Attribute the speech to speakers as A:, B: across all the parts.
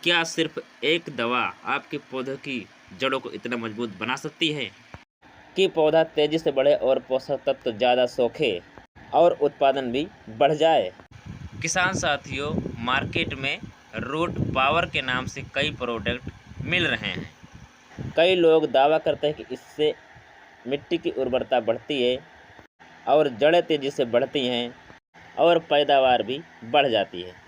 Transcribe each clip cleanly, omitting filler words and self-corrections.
A: क्या सिर्फ एक दवा आपके पौधे की जड़ों को इतना मजबूत बना सकती है कि पौधा तेजी से बढ़े और पोषक तत्व ज़्यादा सोखे और उत्पादन भी बढ़ जाए? किसान साथियों, मार्केट में रूट पावर के नाम से कई प्रोडक्ट मिल रहे हैं। कई लोग दावा करते हैं कि इससे मिट्टी की उर्वरता बढ़ती है और जड़ें तेजी से बढ़ती हैं और पैदावार भी बढ़ जाती है।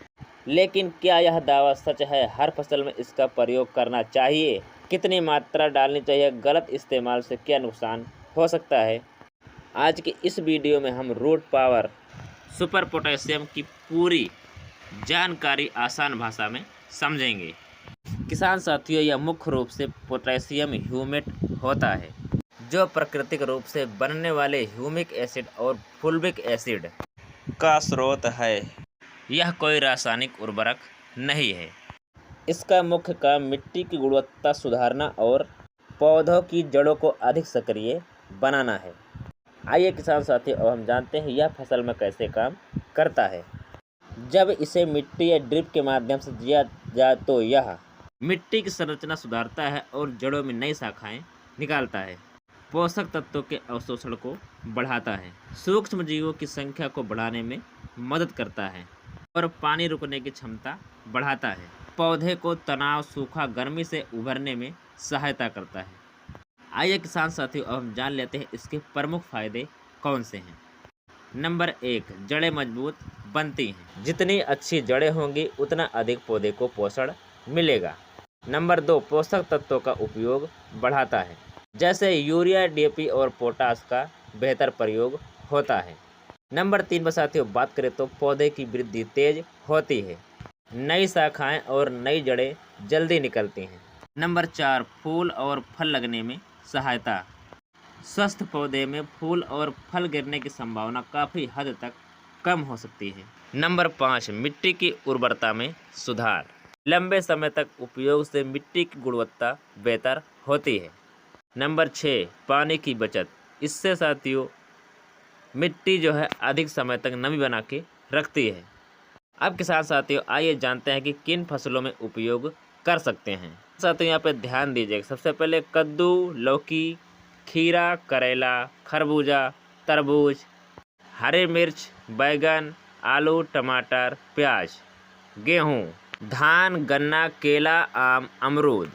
A: लेकिन क्या यह दावा सच है? हर फसल में इसका प्रयोग करना चाहिए? कितनी मात्रा डालनी चाहिए? गलत इस्तेमाल से क्या नुकसान हो सकता है? आज की इस वीडियो में हम रूट पावर सुपर पोटेशियम की पूरी जानकारी आसान भाषा में समझेंगे। किसान साथियों, यह मुख्य रूप से पोटेशियम ह्यूमेट होता है, जो प्राकृतिक रूप से बनने वाले ह्यूमिक एसिड और फुल्विक एसिड का स्रोत है। यह कोई रासायनिक उर्वरक नहीं है। इसका मुख्य काम मिट्टी की गुणवत्ता सुधारना और पौधों की जड़ों को अधिक सक्रिय बनाना है। आइए किसान साथियों, अब हम जानते हैं यह फसल में कैसे काम करता है। जब इसे मिट्टी या ड्रिप के माध्यम से दिया जाए तो यह मिट्टी की संरचना सुधारता है और जड़ों में नई शाखाएं निकालता है। पोषक तत्वों के अवशोषण को बढ़ाता है, सूक्ष्म जीवों की संख्या को बढ़ाने में मदद करता है और पानी रुकने की क्षमता बढ़ाता है। पौधे को तनाव, सूखा, गर्मी से उभरने में सहायता करता है। आइए किसान साथियों, अब हम जान लेते हैं इसके प्रमुख फायदे कौन से हैं। नंबर 1, जड़ें मजबूत बनती हैं। जितनी अच्छी जड़ें होंगी उतना अधिक पौधे को पोषण मिलेगा। नंबर 2, पोषक तत्वों का उपयोग बढ़ाता है, जैसे यूरिया, डीएपी और पोटाश का बेहतर प्रयोग होता है। नंबर 3 पर साथियों बात करें तो पौधे की वृद्धि तेज होती है, नई शाखाएं और नई जड़ें जल्दी निकलती हैं। नंबर 4, फूल और फल लगने में सहायता। स्वस्थ पौधे में फूल और फल गिरने की संभावना काफ़ी हद तक कम हो सकती है। नंबर 5, मिट्टी की उर्वरता में सुधार। लंबे समय तक उपयोग से मिट्टी की गुणवत्ता बेहतर होती है। नंबर 6, पानी की बचत। इससे साथियों मिट्टी जो है अधिक समय तक नमी बना के रखती है। अब किसान साथियों आइए जानते हैं कि किन फसलों में उपयोग कर सकते हैं। साथियों यहाँ पे ध्यान दीजिएगा। सबसे पहले कद्दू, लौकी, खीरा, करेला, खरबूजा, तरबूज, हरी मिर्च, बैगन, आलू, टमाटर, प्याज, गेहूँ, धान, गन्ना, केला, आम, अमरूद,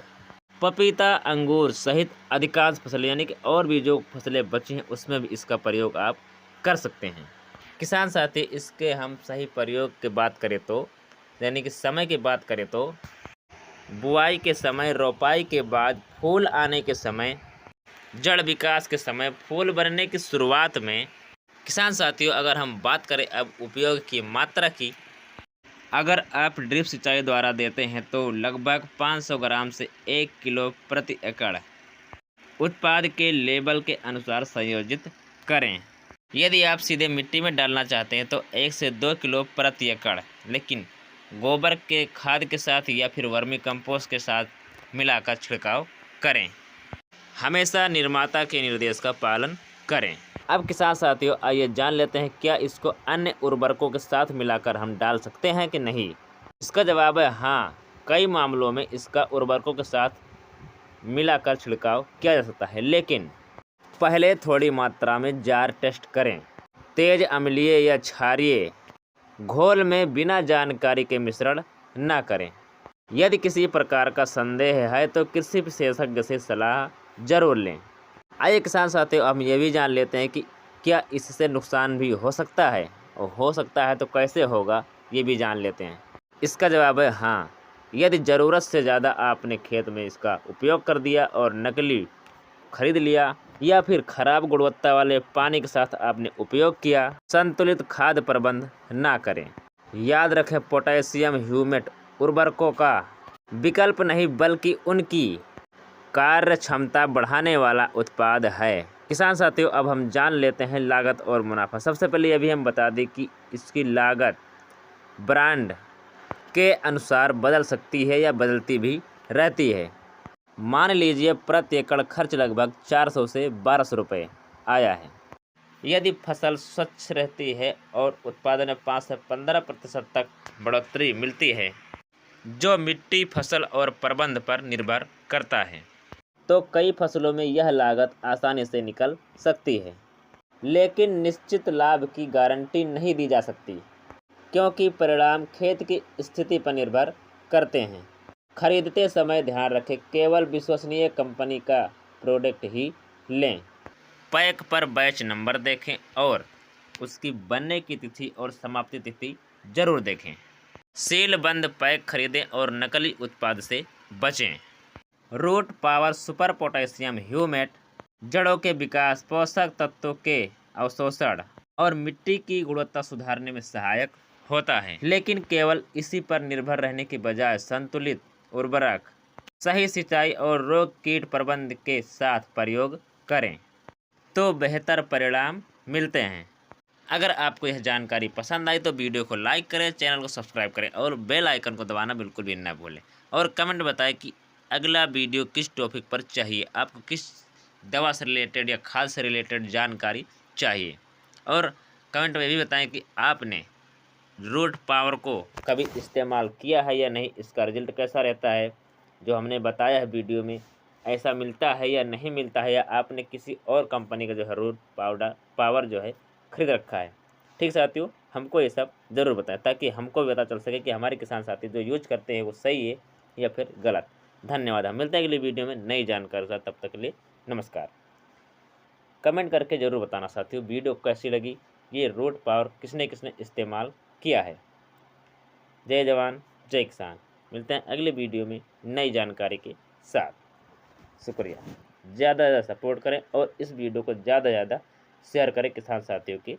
A: पपीता, अंगूर सहित अधिकांश फसलें, यानी कि और भी जो फसलें बची हैं उसमें भी इसका प्रयोग आप कर सकते हैं। किसान साथी, इसके हम सही प्रयोग की बात करें तो, यानी कि समय की बात करें तो, बुआई के समय, रोपाई के बाद, फूल आने के समय, जड़ विकास के समय, फूल बनने की शुरुआत में। किसान साथियों अगर हम बात करें अब उपयोग की मात्रा की, अगर आप ड्रिप सिंचाई द्वारा देते हैं तो लगभग 500 ग्राम से 1 किलो प्रति एकड़ उत्पाद के लेवल के अनुसार संयोजित करें। यदि आप सीधे मिट्टी में डालना चाहते हैं तो 1 से 2 किलो प्रति एकड़, लेकिन गोबर के खाद के साथ या फिर वर्मी कंपोस्ट के साथ मिलाकर छिड़काव करें। हमेशा निर्माता के निर्देश का पालन करें। अब किसान साथियों आइए जान लेते हैं क्या इसको अन्य उर्वरकों के साथ मिलाकर हम डाल सकते हैं कि नहीं। इसका जवाब है हाँ, कई मामलों में इसका उर्वरकों के साथ मिलाकर छिड़काव किया जा सकता है, लेकिन पहले थोड़ी मात्रा में जार टेस्ट करें। तेज अम्लीय या क्षारीय घोल में बिना जानकारी के मिश्रण न करें। यदि किसी प्रकार का संदेह है तो कृषि विशेषज्ञ से सलाह जरूर लें। आइए किसान साथियों हम ये भी जान लेते हैं कि क्या इससे नुकसान भी हो सकता है, और हो सकता है तो कैसे होगा ये भी जान लेते हैं। इसका जवाब है हाँ, यदि ज़रूरत से ज़्यादा आपने खेत में इसका उपयोग कर दिया और नकली खरीद लिया या फिर खराब गुणवत्ता वाले पानी के साथ आपने उपयोग किया, संतुलित खाद प्रबंध ना करें। याद रखें, पोटेशियम ह्यूमेट उर्वरकों का विकल्प नहीं बल्कि उनकी कार्य क्षमता बढ़ाने वाला उत्पाद है। किसान साथियों अब हम जान लेते हैं लागत और मुनाफा। सबसे पहले ये भी हम बता दें कि इसकी लागत ब्रांड के अनुसार बदल सकती है या बदलती भी रहती है। मान लीजिए प्रति एकड़ खर्च लगभग 400 से 1200 रुपये आया है। यदि फसल स्वच्छ रहती है और उत्पादन में 5 से 15% तक बढ़ोतरी मिलती है जो मिट्टी, फसल और प्रबंध पर निर्भर करता है। तो कई फसलों में यह लागत आसानी से निकल सकती है, लेकिन निश्चित लाभ की गारंटी नहीं दी जा सकती, क्योंकि परिणाम खेत की स्थिति पर निर्भर करते हैं। खरीदते समय ध्यान रखें, केवल विश्वसनीय कंपनी का प्रोडक्ट ही लें। पैक पर बैच नंबर देखें और उसकी बनने की तिथि और समाप्ति तिथि जरूर देखें। सील बंद पैक खरीदें और नकली उत्पाद से बचें। Root power super potassium humate जड़ों के विकास, पोषक तत्वों के अवशोषण और मिट्टी की गुणवत्ता सुधारने में सहायक होता है, लेकिन केवल इसी पर निर्भर रहने के बजाय संतुलित उर्वरक, सही सिंचाई और रोग कीट प्रबंधन के साथ प्रयोग करें तो बेहतर परिणाम मिलते हैं। अगर आपको यह जानकारी पसंद आई तो वीडियो को लाइक करें, चैनल को सब्सक्राइब करें और बेल आइकन को दबाना बिल्कुल भी ना भूलें। और कमेंट बताएं कि अगला वीडियो किस टॉपिक पर चाहिए, आपको किस दवा से रिलेटेड या खाद से रिलेटेड जानकारी चाहिए। और कमेंट में भी बताएं कि आपने रूट पावर को कभी इस्तेमाल किया है या नहीं, इसका रिजल्ट कैसा रहता है, जो हमने बताया है वीडियो में ऐसा मिलता है या नहीं मिलता है, या आपने किसी और कंपनी का जो है रूट पावर जो है खरीद रखा है। ठीक साथियों, हमको ये सब ज़रूर बताएं ताकि हमको भी पता चल सके कि हमारे किसान साथी जो यूज करते हैं वो सही है या फिर गलत। धन्यवाद। हम मिलते हैं अगली वीडियो में नई जानकारी के साथ, तब तक के लिए नमस्कार। कमेंट करके ज़रूर बताना साथियों वीडियो कैसी लगी, ये रूट पावर किसने किसने इस्तेमाल किया है। जय जवान जय किसान। मिलते हैं अगले वीडियो में नई जानकारी के साथ। शुक्रिया। ज़्यादा से ज़्यादा सपोर्ट करें और इस वीडियो को ज़्यादा से ज़्यादा शेयर करें किसान साथियों के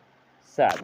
A: साथ।